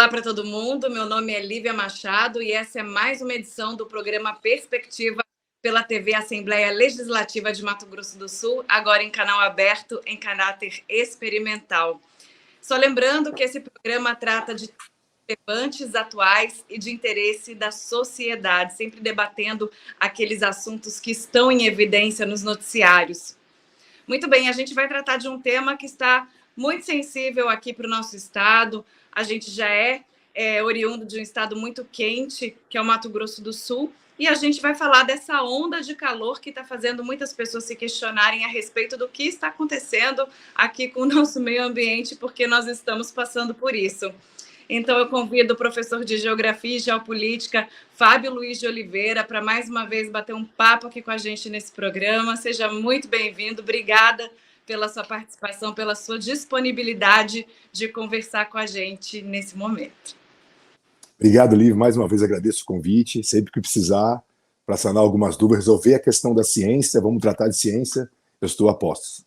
Olá para todo mundo, meu nome é Lívia Machado e essa é mais uma edição do programa Perspectiva pela TV Assembleia Legislativa de Mato Grosso do Sul, agora em canal aberto, em caráter experimental. Só lembrando que esse programa trata de relevantes, atuais e de interesse da sociedade, sempre debatendo aqueles assuntos que estão em evidência nos noticiários. Muito bem, a gente vai tratar de um tema que está muito sensível aqui para o nosso estado. A gente já é oriundo de um estado muito quente, que é o Mato Grosso do Sul, e a gente vai falar dessa onda de calor que está fazendo muitas pessoas se questionarem a respeito do que está acontecendo aqui com o nosso meio ambiente, porque nós estamos passando por isso. Então, eu convido o professor de Geografia e Geopolítica, Fábio Luiz de Oliveira, para mais uma vez bater um papo aqui com a gente nesse programa. Seja muito bem-vindo. Obrigada pela sua participação, pela sua disponibilidade de conversar com a gente nesse momento. Obrigado, Lívia. Mais uma vez agradeço o convite. Sempre que precisar, para sanar algumas dúvidas, resolver a questão da ciência, vamos tratar de ciência, eu estou a postos.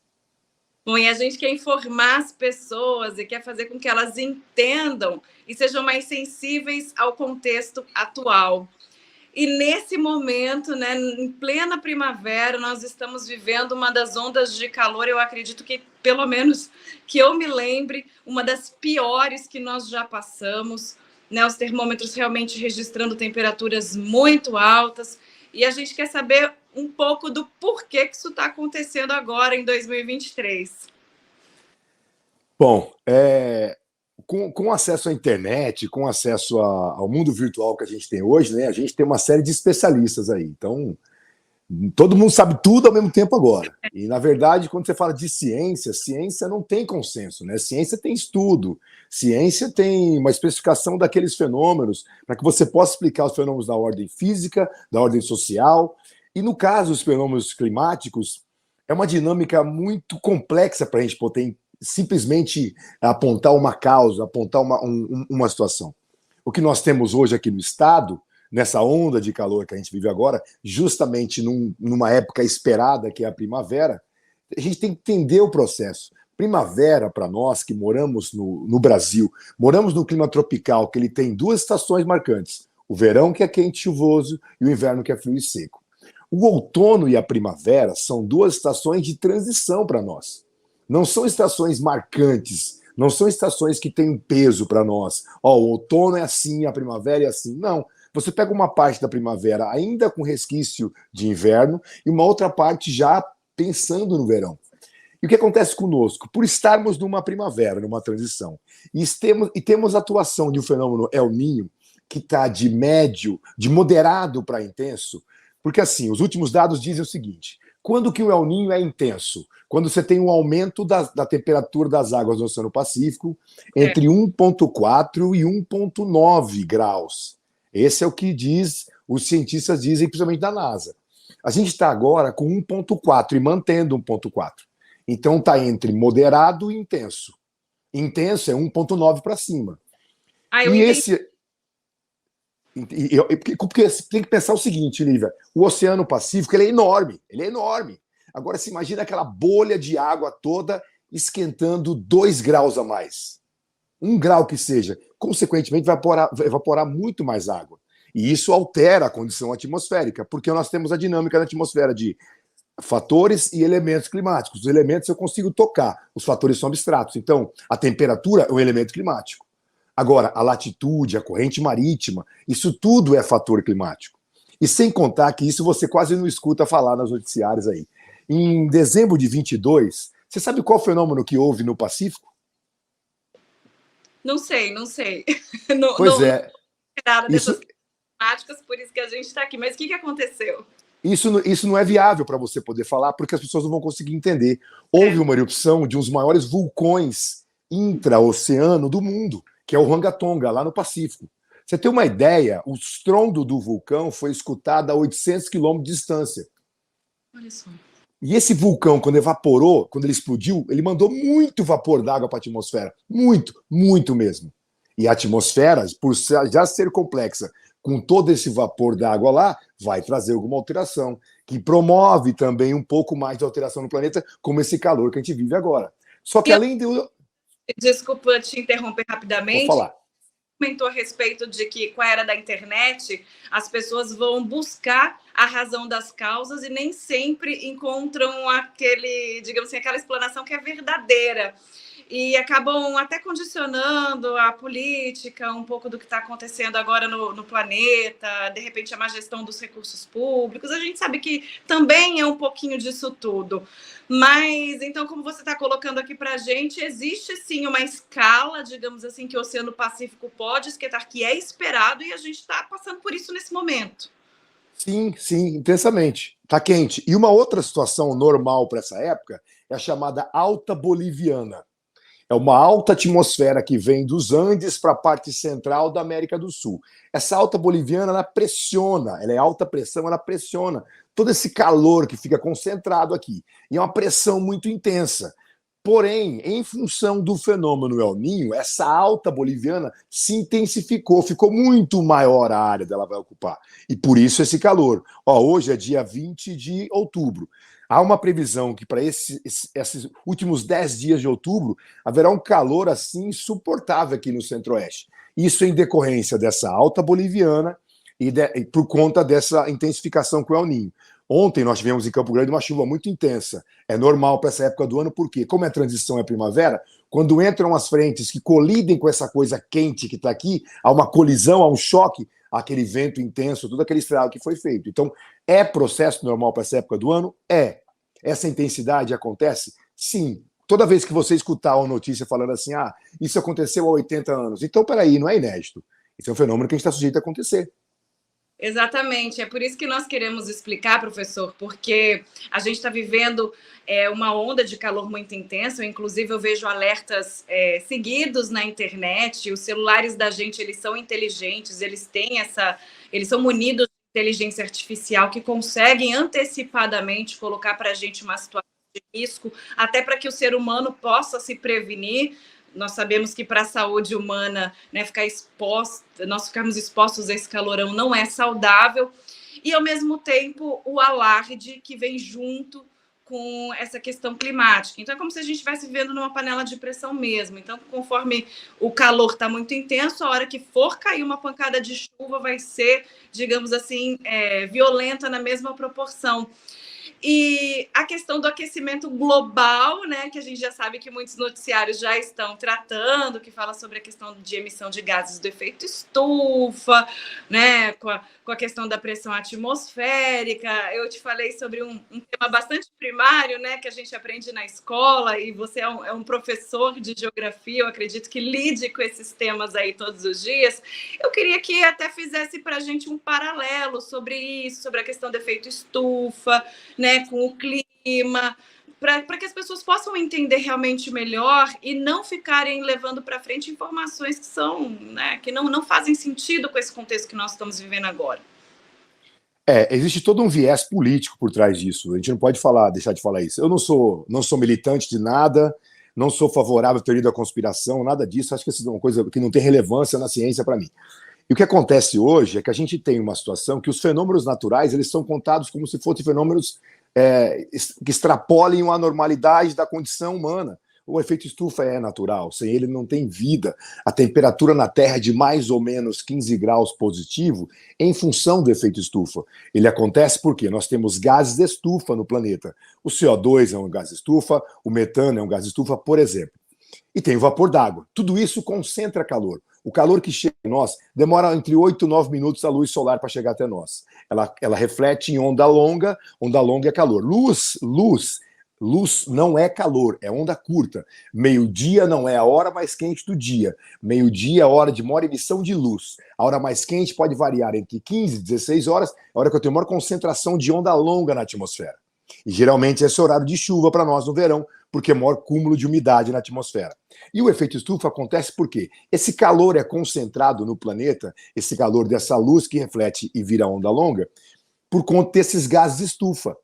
Bom, e a gente quer informar as pessoas e quer fazer com que elas entendam e sejam mais sensíveis ao contexto atual. E nesse momento, né, em plena primavera, nós estamos vivendo uma das ondas de calor, eu acredito que, pelo menos que eu me lembre, uma das piores que nós já passamos, né, os termômetros realmente registrando temperaturas muito altas, e a gente quer saber um pouco do porquê que isso está acontecendo agora, em 2023. Bom, com acesso à internet, com acesso ao mundo virtual que a gente tem hoje, né, a gente tem uma série de especialistas aí. Então, todo mundo sabe tudo ao mesmo tempo agora. E, na verdade, quando você fala de ciência, ciência não tem consenso, né? Ciência tem estudo, ciência tem uma especificação daqueles fenômenos para que você possa explicar os fenômenos da ordem física, da ordem social. E, no caso dos fenômenos climáticos, é uma dinâmica muito complexa para a gente poder simplesmente apontar uma causa, apontar uma situação. O que nós temos hoje aqui no estado, nessa onda de calor que a gente vive agora, justamente numa época esperada, que é a primavera, a gente tem que entender o processo. Primavera, para nós que moramos no Brasil, moramos no clima tropical, que ele tem duas estações marcantes, o verão, que é quente e chuvoso, e o inverno, que é frio e seco. O outono e a primavera são duas estações de transição para nós. Não são estações marcantes, não são estações que têm peso para nós. O outono é assim, a primavera é assim. Não. Você pega uma parte da primavera ainda com resquício de inverno e uma outra parte já pensando no verão. E o que acontece conosco? Por estarmos numa primavera, numa transição, e temos a atuação de um fenômeno El Niño, que está de médio, de moderado para intenso, porque assim, os últimos dados dizem o seguinte: quando que o El Niño é intenso? Quando você tem um aumento da temperatura das águas do Oceano Pacífico entre 1,4 e 1,9 graus. Esse é o que os cientistas dizem, principalmente da NASA. A gente está agora com 1,4 e mantendo 1,4. Então está entre moderado e intenso. Intenso é 1,9 para cima. Porque você tem que pensar o seguinte, Lívia, o Oceano Pacífico ele é enorme. Agora se imagina aquela bolha de água toda esquentando 2 graus a mais. 1 grau que seja, consequentemente vai evaporar muito mais água. E isso altera a condição atmosférica, porque nós temos a dinâmica da atmosfera de fatores e elementos climáticos. Os elementos eu consigo tocar, os fatores são abstratos. Então, a temperatura é um elemento climático. Agora, a latitude, a corrente marítima, isso tudo é fator climático. E sem contar que isso você quase não escuta falar nos noticiários aí. Em dezembro de 22, você sabe qual fenômeno que houve no Pacífico? Não sei. Pois é. Dessas climáticas, por isso que a gente está aqui. Mas o que aconteceu? Isso não é viável para você poder falar, porque as pessoas não vão conseguir entender. Houve uma erupção de um dos maiores vulcões intraoceano do mundo, que é o Rarotonga, lá no Pacífico. Você tem uma ideia, o estrondo do vulcão foi escutado a 800 quilômetros de distância. Olha só. E esse vulcão, quando evaporou, quando ele explodiu, ele mandou muito vapor d'água para a atmosfera. Muito, muito mesmo. E a atmosfera, por já ser complexa, com todo esse vapor d'água lá, vai trazer alguma alteração, que promove também um pouco mais de alteração no planeta, como esse calor que a gente vive agora. Só que além de... Desculpa te interromper rapidamente. Vou falar. comentou a respeito de que, com a era da internet, as pessoas vão buscar a razão das causas e nem sempre encontram digamos assim, aquela explanação que é verdadeira. E acabam até condicionando a política, um pouco do que está acontecendo agora no planeta, de repente a má gestão dos recursos públicos. A gente sabe que também é um pouquinho disso tudo. Mas, então, como você está colocando aqui para a gente, existe sim uma escala, digamos assim, que o Oceano Pacífico pode esquentar, que é esperado, e a gente está passando por isso nesse momento. Sim, sim, intensamente. Está quente. E uma outra situação normal para essa época é a chamada alta boliviana. É uma alta atmosfera que vem dos Andes para a parte central da América do Sul. Essa alta boliviana, ela pressiona, ela é alta pressão, ela pressiona todo esse calor que fica concentrado aqui. E é uma pressão muito intensa. Porém, em função do fenômeno El Niño, essa alta boliviana se intensificou, ficou muito maior a área que ela vai ocupar. E por isso esse calor. Hoje é dia 20 de outubro. Há uma previsão que para esses últimos 10 dias de outubro haverá um calor assim insuportável aqui no Centro-Oeste. Isso em decorrência dessa alta boliviana e por conta dessa intensificação com o El Niño. Ontem nós tivemos em Campo Grande uma chuva muito intensa. É normal para essa época do ano, porque como é transição, é primavera, quando entram as frentes que colidem com essa coisa quente que está aqui, há uma colisão, há um choque, aquele vento intenso, todo aquele estrago que foi feito. Então, é processo normal para essa época do ano? É. Essa intensidade acontece? Sim. Toda vez que você escutar uma notícia falando assim, isso aconteceu há 80 anos. Então, peraí, não é inédito. Isso é um fenômeno que a gente está sujeito a acontecer. Exatamente, é por isso que nós queremos explicar, professor, porque a gente está vivendo uma onda de calor muito intensa, inclusive eu vejo alertas seguidos na internet, os celulares da gente, eles são inteligentes, eles são munidos de inteligência artificial que conseguem antecipadamente colocar para a gente uma situação de risco, até para que o ser humano possa se prevenir. Nós sabemos que para a saúde humana, né, nós ficarmos expostos a esse calorão não é saudável, e ao mesmo tempo o alarde que vem junto com essa questão climática. Então é como se a gente estivesse vivendo numa panela de pressão mesmo. Então, conforme o calor está muito intenso, a hora que for cair uma pancada de chuva vai ser, digamos assim, violenta na mesma proporção. E a questão do aquecimento global, né, que a gente já sabe que muitos noticiários já estão tratando, que fala sobre a questão de emissão de gases do efeito estufa, né, com a questão da pressão atmosférica. Eu te falei sobre um tema bastante primário, né, que a gente aprende na escola, e você é um professor de geografia, eu acredito que lide com esses temas aí todos os dias. Eu queria que até fizesse para a gente um paralelo sobre isso, sobre a questão do efeito estufa, né, com o clima, para que as pessoas possam entender realmente melhor e não ficarem levando para frente informações que são, né, que não fazem sentido com esse contexto que nós estamos vivendo agora. Existe todo um viés político por trás disso. A gente não pode deixar de falar isso. Eu não sou militante de nada, não sou favorável à teoria da conspiração, nada disso. Acho que isso é uma coisa que não tem relevância na ciência para mim. E o que acontece hoje é que a gente tem uma situação que os fenômenos naturais eles são contados como se fossem fenômenos que extrapolem a normalidade da condição humana. O efeito estufa é natural, sem ele não tem vida. A temperatura na Terra é de mais ou menos 15 graus positivo em função do efeito estufa. Ele acontece porque nós temos gases de estufa no planeta. O CO2 é um gás estufa, o metano é um gás estufa, por exemplo. E tem o vapor d'água. Tudo isso concentra calor. O calor que chega em nós demora entre 8 e 9 minutos a luz solar para chegar até nós. Ela reflete em onda longa é calor. Luz não é calor, é onda curta. Meio-dia não é a hora mais quente do dia. Meio-dia é a hora de maior emissão de luz. A hora mais quente pode variar entre 15 e 16 horas, a hora que eu tenho maior concentração de onda longa na atmosfera. E geralmente esse é o horário de chuva para nós no verão, porque é maior cúmulo de umidade na atmosfera. E o efeito estufa acontece porque esse calor é concentrado no planeta, esse calor dessa luz que reflete e vira onda longa, por conta desses gases de estufa.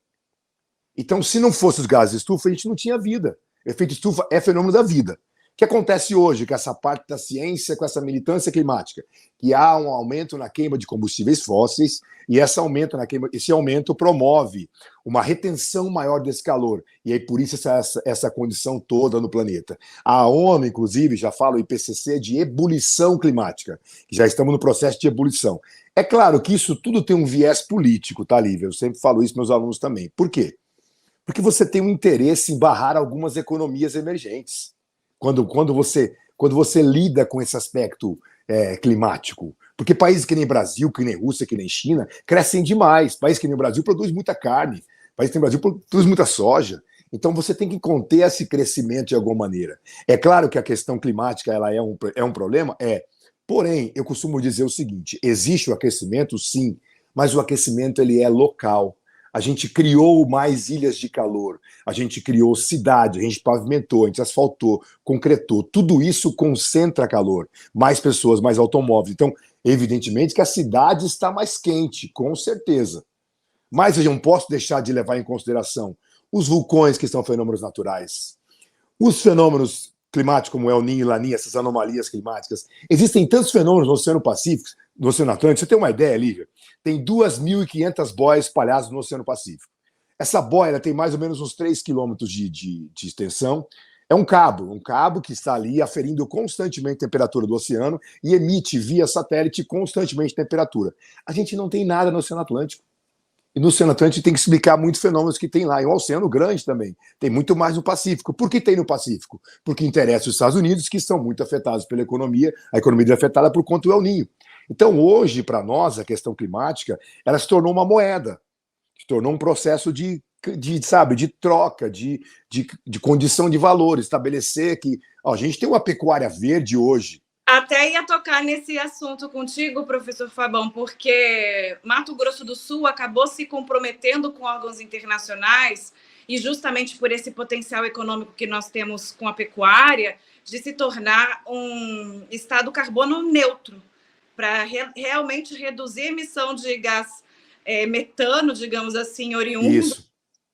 Então, se não fosse os gases de estufa, a gente não tinha vida. O efeito estufa é fenômeno da vida. que acontece hoje com essa parte da ciência, com essa militância climática? Que há um aumento na queima de combustíveis fósseis e esse aumento promove uma retenção maior desse calor. E aí, por isso, essa condição toda no planeta. A ONU, inclusive, já fala o IPCC de ebulição climática, que já estamos no processo de ebulição. É claro que isso tudo tem um viés político, tá, Lívia? Eu sempre falo isso para meus alunos também. Por quê? Porque você tem um interesse em barrar algumas economias emergentes. Quando você lida com esse aspecto climático. Porque países que nem Brasil, que nem Rússia, que nem China, crescem demais. País que nem o Brasil produz muita carne. País que nem o Brasil produz muita soja. Então você tem que conter esse crescimento de alguma maneira. É claro que a questão climática ela é um problema? É. Porém, eu costumo dizer o seguinte, existe o aquecimento, sim, mas o aquecimento ele é local. A gente criou mais ilhas de calor, a gente criou cidade, a gente pavimentou, a gente asfaltou, concretou. Tudo isso concentra calor. Mais pessoas, mais automóveis. Então, evidentemente que a cidade está mais quente, com certeza. Mas eu não posso deixar de levar em consideração os vulcões, que são fenômenos naturais, os fenômenos climáticos, como El Niño e Laninha, essas anomalias climáticas. Existem tantos fenômenos no Oceano Pacífico, no Oceano Atlântico. Você tem uma ideia, Lívia? Tem 2.500 boias espalhadas no Oceano Pacífico. Essa boia ela tem mais ou menos uns 3 quilômetros de extensão. É um cabo que está ali aferindo constantemente a temperatura do oceano e emite via satélite constantemente temperatura. A gente não tem nada no Oceano Atlântico. E no Oceano Atlântico tem que explicar muitos fenômenos que tem lá. E um oceano grande também. Tem muito mais no Pacífico. Por que tem no Pacífico? Porque interessa os Estados Unidos, que são muito afetados pela economia. A economia é afetada por conta do El Niño. Então, hoje, para nós, a questão climática, ela se tornou uma moeda. Se tornou um processo de troca, de condição de valor. Estabelecer que a gente tem uma pecuária verde hoje. Até ia tocar nesse assunto contigo, professor Fabão, porque Mato Grosso do Sul acabou se comprometendo com órgãos internacionais e justamente por esse potencial econômico que nós temos com a pecuária, de se tornar um estado carbono neutro, para realmente reduzir a emissão de gás metano, digamos assim, oriundo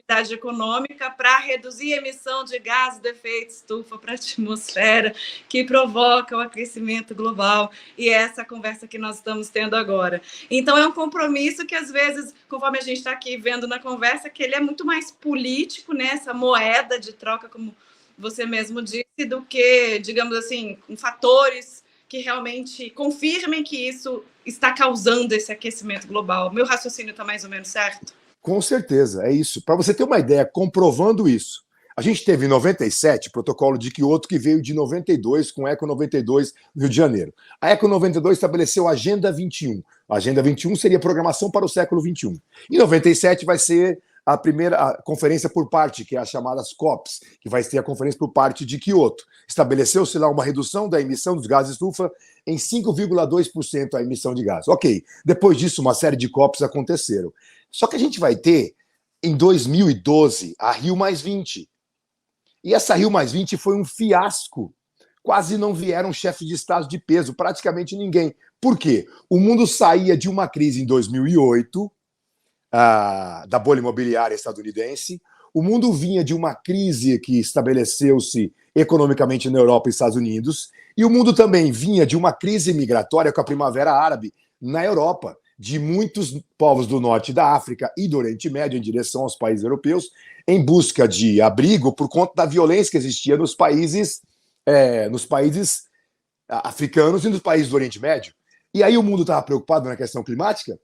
da atividade econômica, para reduzir a emissão de gases de efeito estufa para a atmosfera, que provoca o aquecimento global. E é essa conversa que nós estamos tendo agora. Então, é um compromisso que, às vezes, conforme a gente está aqui vendo na conversa, que ele é muito mais político, né? Essa moeda de troca, como você mesmo disse, do que, digamos assim, com fatores que realmente confirmem que isso está causando esse aquecimento global. Meu raciocínio está mais ou menos certo? Com certeza, é isso. Para você ter uma ideia, comprovando isso, a gente teve em 97 o protocolo de Kyoto, que veio de 92, com a Eco 92 no Rio de Janeiro. A Eco 92 estabeleceu a Agenda 21. A Agenda 21 seria programação para o século 21. Em 97 vai ser a primeira conferência por parte, que é as chamadas COPs, que vai ser a conferência por parte de Kyoto. Estabeleceu-se lá uma redução da emissão dos gases estufa em 5,2% a emissão de gás. Ok, depois disso uma série de COPs aconteceram. Só que a gente vai ter, em 2012, a Rio+20. E essa Rio+20 foi um fiasco. Quase não vieram chefes de Estado de peso, praticamente ninguém. Por quê? O mundo saía de uma crise em 2008, da bolha imobiliária estadunidense. O mundo vinha de uma crise que estabeleceu-se economicamente na Europa e Estados Unidos. E o mundo também vinha de uma crise migratória com a Primavera Árabe na Europa, de muitos povos do norte da África e do Oriente Médio em direção aos países europeus, em busca de abrigo por conta da violência que existia nos países africanos e nos países do Oriente Médio. E aí o mundo estava preocupado na questão climática?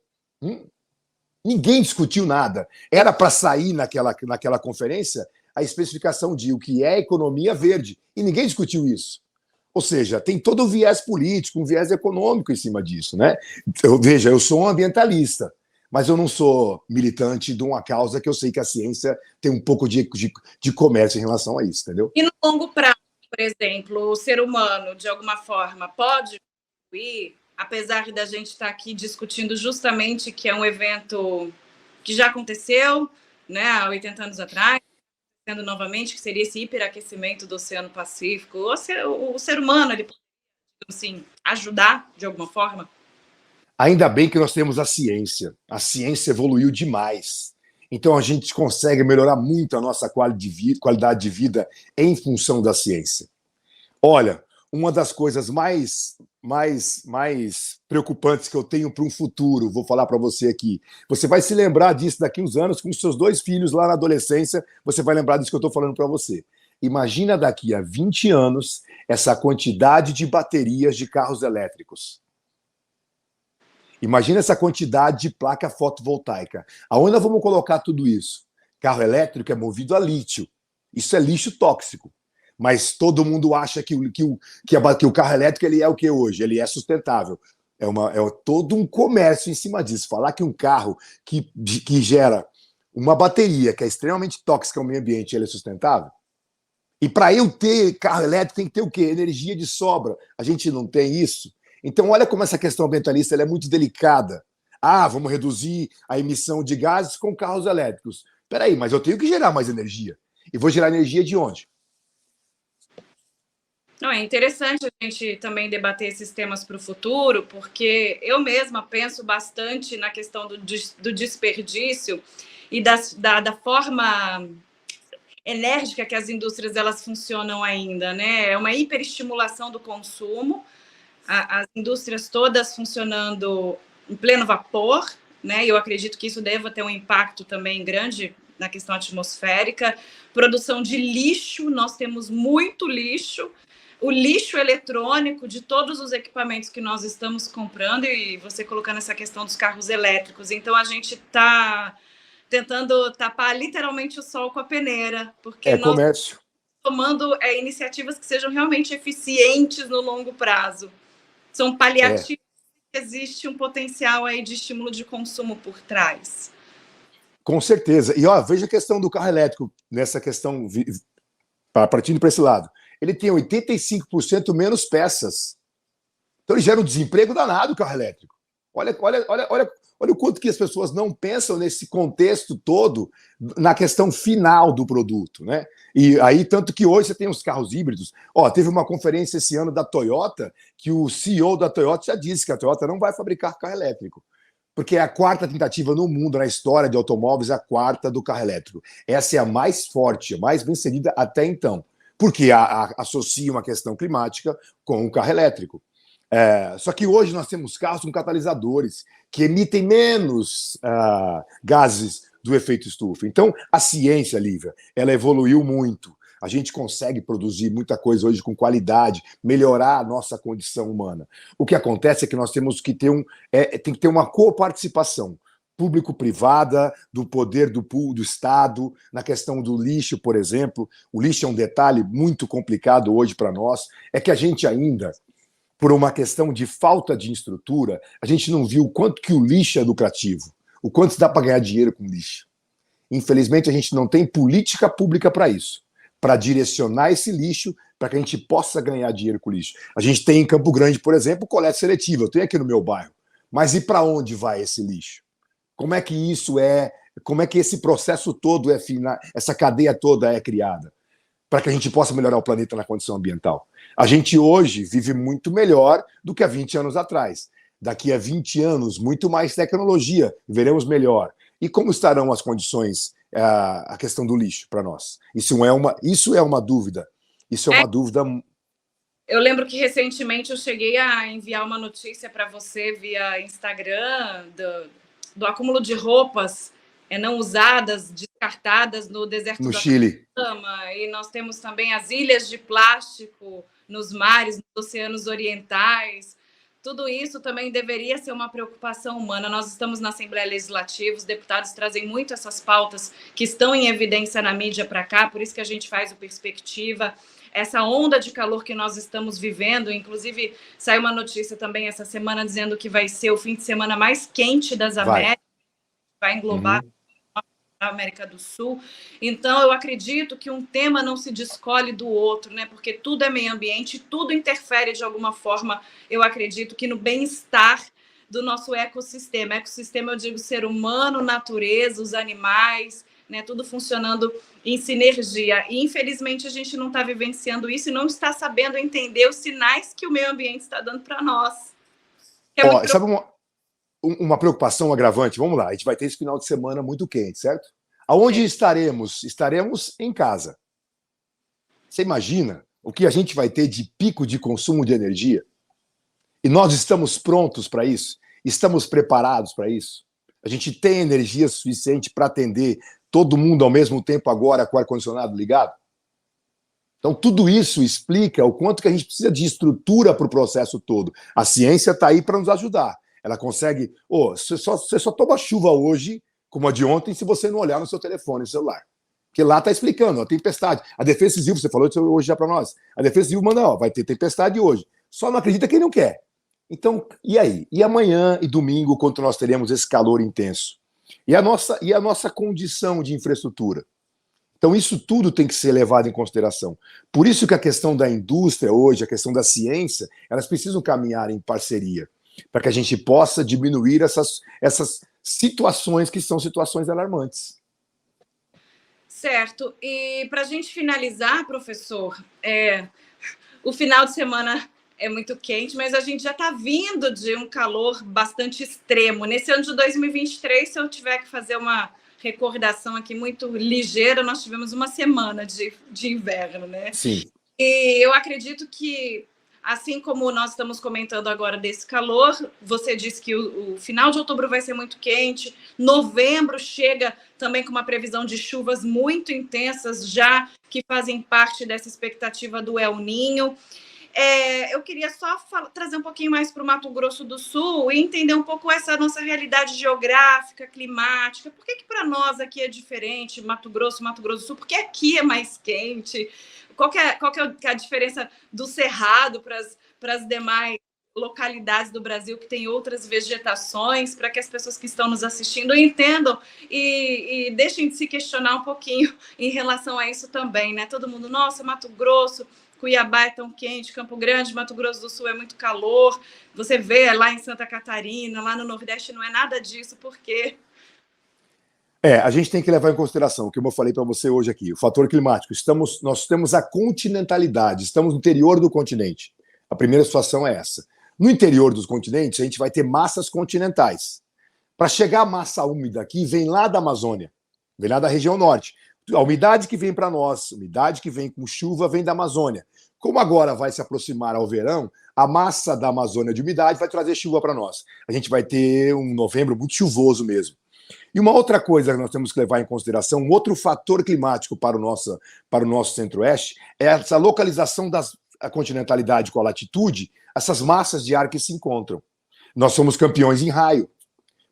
Ninguém discutiu nada. Era para sair naquela conferência a especificação de o que é economia verde. E ninguém discutiu isso. Ou seja, tem todo o viés político, um viés econômico em cima disso, né? Veja, eu sou um ambientalista, mas eu não sou militante de uma causa que eu sei que a ciência tem um pouco de comércio em relação a isso, entendeu? E no longo prazo, por exemplo, o ser humano, de alguma forma, pode contribuir, apesar da gente estar aqui discutindo justamente que é um evento que já aconteceu, né, há 80 anos atrás, novamente, que seria esse hiperaquecimento do Oceano Pacífico. O ser humano, ele pode, assim, ajudar de alguma forma? Ainda bem que nós temos a ciência. A ciência evoluiu demais. Então a gente consegue melhorar muito a nossa qualidade de vida em função da ciência. Olha, uma das coisas mais preocupantes que eu tenho para um futuro, vou falar para você aqui. Você vai se lembrar disso daqui uns anos, com os seus 2 filhos lá na adolescência, você vai lembrar disso que eu estou falando para você. Imagina daqui a 20 anos essa quantidade de baterias de carros elétricos. Imagina essa quantidade de placa fotovoltaica. Aonde nós vamos colocar tudo isso? Carro elétrico é movido a lítio. Isso é lixo tóxico. Mas todo mundo acha que o carro elétrico ele é o que hoje? Ele é sustentável. É todo um comércio em cima disso. Falar que um carro que gera uma bateria que é extremamente tóxica ao meio ambiente, ele é sustentável? E para eu ter carro elétrico tem que ter o quê? Energia de sobra. A gente não tem isso. Então olha como essa questão ambientalista ela é muito delicada. Ah, vamos reduzir a emissão de gases com carros elétricos. Espera aí, mas eu tenho que gerar mais energia. E vou gerar energia de onde? Não, é interessante a gente também debater esses temas para o futuro, porque eu mesma penso bastante na questão do desperdício e da forma enérgica que as indústrias elas funcionam ainda, né? É uma hiperestimulação do consumo, as indústrias todas funcionando em pleno vapor, né? E eu acredito que isso deva ter um impacto também grande na questão atmosférica. Produção de lixo, nós temos muito lixo. O lixo eletrônico de todos os equipamentos que nós estamos comprando, e você colocando essa questão dos carros elétricos. Então, a gente está tentando tapar literalmente o sol com a peneira, porque nós comércio. estamos tomando iniciativas que sejam realmente eficientes no longo prazo. São paliativos, existe um potencial aí de estímulo de consumo por trás. Com certeza. E veja a questão do carro elétrico, nessa questão, partindo para esse lado. Ele tem 85% menos peças. Então ele gera um desemprego danado, o carro elétrico. Olha o quanto que as pessoas não pensam nesse contexto todo, na questão final do produto, né? E aí, tanto que hoje você tem os carros híbridos. Teve uma conferência esse ano da Toyota, que o CEO da Toyota já disse que a Toyota não vai fabricar carro elétrico. Porque é a 4ª tentativa no mundo, na história de automóveis, a 4ª do carro elétrico. Essa é a mais forte, a mais bem-sucedida até então. Porque associa uma questão climática com o carro elétrico. Só que hoje nós temos carros com catalisadores que emitem menos gases do efeito estufa. Então, a ciência, Lívia, ela evoluiu muito. A gente consegue produzir muita coisa hoje com qualidade, melhorar a nossa condição humana. O que acontece é que nós temos que ter tem que ter uma coparticipação público-privada, do poder do Estado, na questão do lixo, por exemplo. O lixo é um detalhe muito complicado hoje para nós, é que a gente ainda, por uma questão de falta de estrutura, a gente não viu o quanto que o lixo é lucrativo, o quanto dá para ganhar dinheiro com lixo. Infelizmente, a gente não tem política pública para isso, para direcionar esse lixo para que a gente possa ganhar dinheiro com lixo. A gente tem em Campo Grande, por exemplo, coleta seletiva, eu tenho aqui no meu bairro. Mas e para onde vai esse lixo? Como é que isso como é que esse processo todo essa cadeia toda é criada? Para que a gente possa melhorar o planeta na condição ambiental. A gente hoje vive muito melhor do que há 20 anos atrás. Daqui a 20 anos, muito mais tecnologia, veremos melhor. E como estarão as condições, a questão do lixo para nós? Isso é uma dúvida. Isso é uma dúvida. Eu lembro que recentemente eu cheguei a enviar uma notícia para você via Instagram do acúmulo de roupas não usadas, descartadas no deserto no do Chile. Atacama, e nós temos também as ilhas de plástico nos mares, nos oceanos orientais. Tudo isso também deveria ser uma preocupação humana. Nós estamos na Assembleia Legislativa, os deputados trazem muito essas pautas que estão em evidência na mídia para cá, por isso que a gente faz o Perspectiva. Essa onda de calor que nós estamos vivendo, inclusive saiu uma notícia também essa semana dizendo que vai ser o fim de semana mais quente das Américas, vai englobar a América do Sul. Então, eu acredito que um tema não se descolhe do outro, né? Porque tudo é meio ambiente, tudo interfere de alguma forma, eu acredito, que no bem-estar do nosso ecossistema. Ecossistema, eu digo, ser humano, natureza, os animais, né? Tudo funcionando em sinergia. E, infelizmente, a gente não está vivenciando isso e não está sabendo entender os sinais que o meio ambiente está dando para nós. Sabe uma preocupação agravante? Vamos lá, a gente vai ter esse final de semana muito quente, certo? Aonde estaremos? Estaremos em casa. Você imagina o que a gente vai ter de pico de consumo de energia? E nós estamos prontos para isso? Estamos preparados para isso? A gente tem energia suficiente para atender todo mundo ao mesmo tempo agora com o ar-condicionado ligado? Então, tudo isso explica o quanto que a gente precisa de estrutura para o processo todo. A ciência está aí para nos ajudar. Ela consegue... você só toma chuva hoje, como a de ontem, se você não olhar no seu telefone, no celular. Porque lá está explicando, tempestade. A Defesa Civil, você falou isso hoje já para nós. A Defesa Civil manda, vai ter tempestade hoje. Só não acredita quem não quer. Então, e aí? E amanhã e domingo, quando nós teremos esse calor intenso? E a nossa condição de infraestrutura? Então, isso tudo tem que ser levado em consideração. Por isso que a questão da indústria hoje, a questão da ciência, elas precisam caminhar em parceria, para que a gente possa diminuir essas situações que são situações alarmantes. Certo. E para a gente finalizar, professor, o final de semana é muito quente, mas a gente já está vindo de um calor bastante extremo. Nesse ano de 2023, se eu tiver que fazer uma recordação aqui muito ligeira, nós tivemos uma semana de inverno, né? Sim. E eu acredito que, assim como nós estamos comentando agora desse calor, você disse que o final de outubro vai ser muito quente, novembro chega também com uma previsão de chuvas muito intensas, já que fazem parte dessa expectativa do El Niño. Eu queria só trazer um pouquinho mais para o Mato Grosso do Sul e entender um pouco essa nossa realidade geográfica, climática. Por que para nós aqui é diferente, Mato Grosso do Sul? Porque aqui é mais quente? Qual que é a diferença do Cerrado para as demais localidades do Brasil que têm outras vegetações, para que as pessoas que estão nos assistindo entendam e deixem de se questionar um pouquinho em relação a isso também, né? Todo mundo, nossa, Mato Grosso... Cuiabá é tão quente, Campo Grande, Mato Grosso do Sul é muito calor. Você vê lá em Santa Catarina, lá no Nordeste não é nada disso, por quê? A gente tem que levar em consideração, como eu falei para você hoje aqui, o fator climático. Nós temos a continentalidade, estamos no interior do continente. A primeira situação é essa. No interior dos continentes, a gente vai ter massas continentais. Para chegar a massa úmida aqui, vem lá da Amazônia, vem lá da região norte. A umidade que vem para nós, a umidade que vem com chuva, vem da Amazônia. Como agora vai se aproximar ao verão, a massa da Amazônia de umidade vai trazer chuva para nós. A gente vai ter um novembro muito chuvoso mesmo. E uma outra coisa que nós temos que levar em consideração, um outro fator climático para o nosso centro-oeste, é essa localização da continentalidade com a latitude, essas massas de ar que se encontram. Nós somos campeões em raio.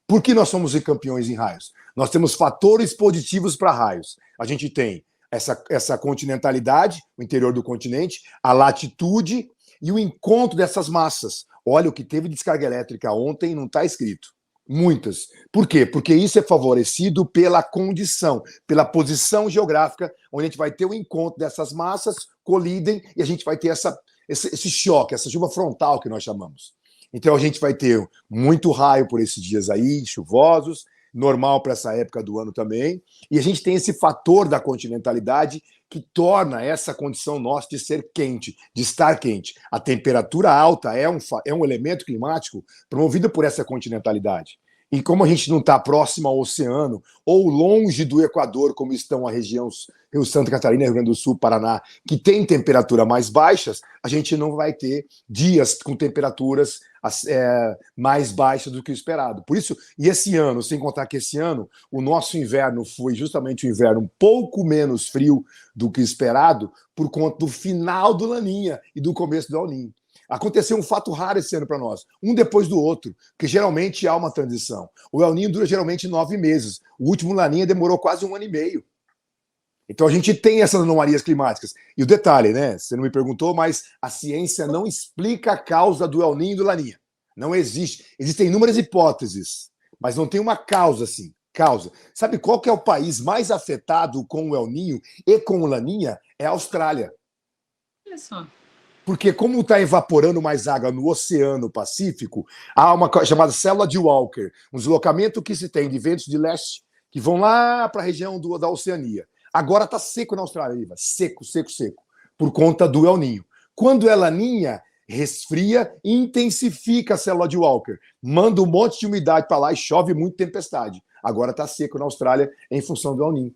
Por que nós somos campeões em raios? Nós temos fatores positivos para raios. A gente tem essa continentalidade, o interior do continente, a latitude e o encontro dessas massas. Olha, o que teve de descarga elétrica ontem não está escrito. Muitas. Por quê? Porque isso é favorecido pela condição, pela posição geográfica, onde a gente vai ter o encontro dessas massas, colidem, e a gente vai ter esse choque, essa chuva frontal que nós chamamos. Então a gente vai ter muito raio por esses dias aí, chuvosos, normal para essa época do ano também, e a gente tem esse fator da continentalidade que torna essa condição nossa de ser quente, de estar quente. A temperatura alta é um elemento climático promovido por essa continentalidade. E como a gente não está próximo ao oceano ou longe do Equador, como estão a região Rio Santa Catarina, Rio Grande do Sul, Paraná, que tem temperatura mais baixas, a gente não vai ter dias com temperaturas mais baixas do que o esperado. Por isso, e esse ano, sem contar que esse ano, o nosso inverno foi justamente um inverno um pouco menos frio do que esperado, por conta do final do Laninha e do começo do El Niño. Aconteceu um fato raro esse ano para nós, um depois do outro, porque geralmente há uma transição. O El Niño dura geralmente 9 meses. O último Laninha demorou quase 1 ano e meio. Então a gente tem essas anomalias climáticas. E o detalhe, né? Você não me perguntou, mas a ciência não explica a causa do El Niño e do Laninha. Não existe. Existem inúmeras hipóteses, mas não tem uma causa assim. Causa. Sabe qual que é o país mais afetado com o El Niño e com o Laninha? É a Austrália. Olha só. Porque como está evaporando mais água no Oceano Pacífico, há uma chamada célula de Walker, um deslocamento que se tem de ventos de leste que vão lá para a região da Oceania. Agora está seco na Austrália, Iva. Seco, seco, seco. Por conta do El Niño. Quando é Laninha, resfria e intensifica a célula de Walker. Manda um monte de umidade para lá e chove muito tempestade. Agora está seco na Austrália em função do El Niño.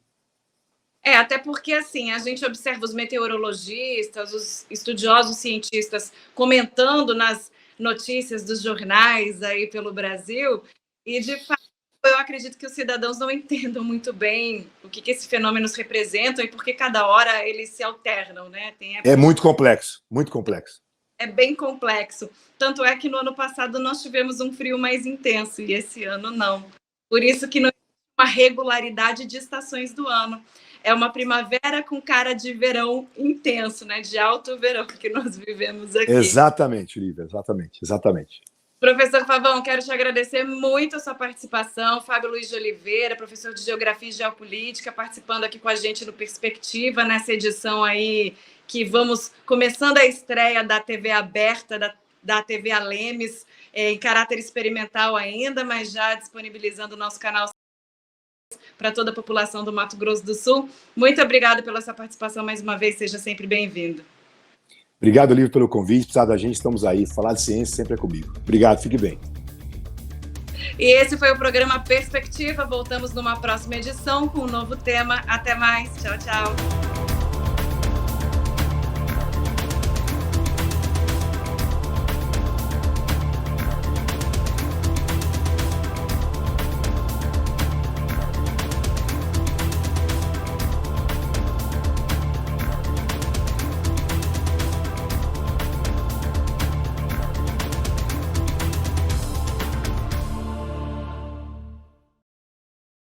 Até porque assim, a gente observa os meteorologistas, os estudiosos cientistas comentando nas notícias dos jornais aí pelo Brasil, e de fato eu acredito que os cidadãos não entendam muito bem o que esses fenômenos representam e por que cada hora eles se alternam, né? É muito complexo, muito complexo. É bem complexo. Tanto é que no ano passado nós tivemos um frio mais intenso e esse ano não. Por isso que não existe uma regularidade de estações do ano. É uma primavera com cara de verão intenso, né? De alto verão que nós vivemos aqui. Exatamente, Lívia, exatamente. Professor Pavão, quero te agradecer muito a sua participação. Fábio Luiz de Oliveira, professor de Geografia e Geopolítica, participando aqui com a gente no Perspectiva, nessa edição aí que vamos começando a estreia da TV aberta, da TV Alemes, em caráter experimental ainda, mas já disponibilizando o nosso canal para toda a população do Mato Grosso do Sul. Muito obrigada pela sua participação mais uma vez, seja sempre bem-vindo. Obrigado, Lívia, pelo convite. Precisar da gente, estamos aí. Falar de ciência sempre é comigo. Obrigado, fique bem. E esse foi o programa Perspectiva. Voltamos numa próxima edição com um novo tema. Até mais. Tchau, tchau.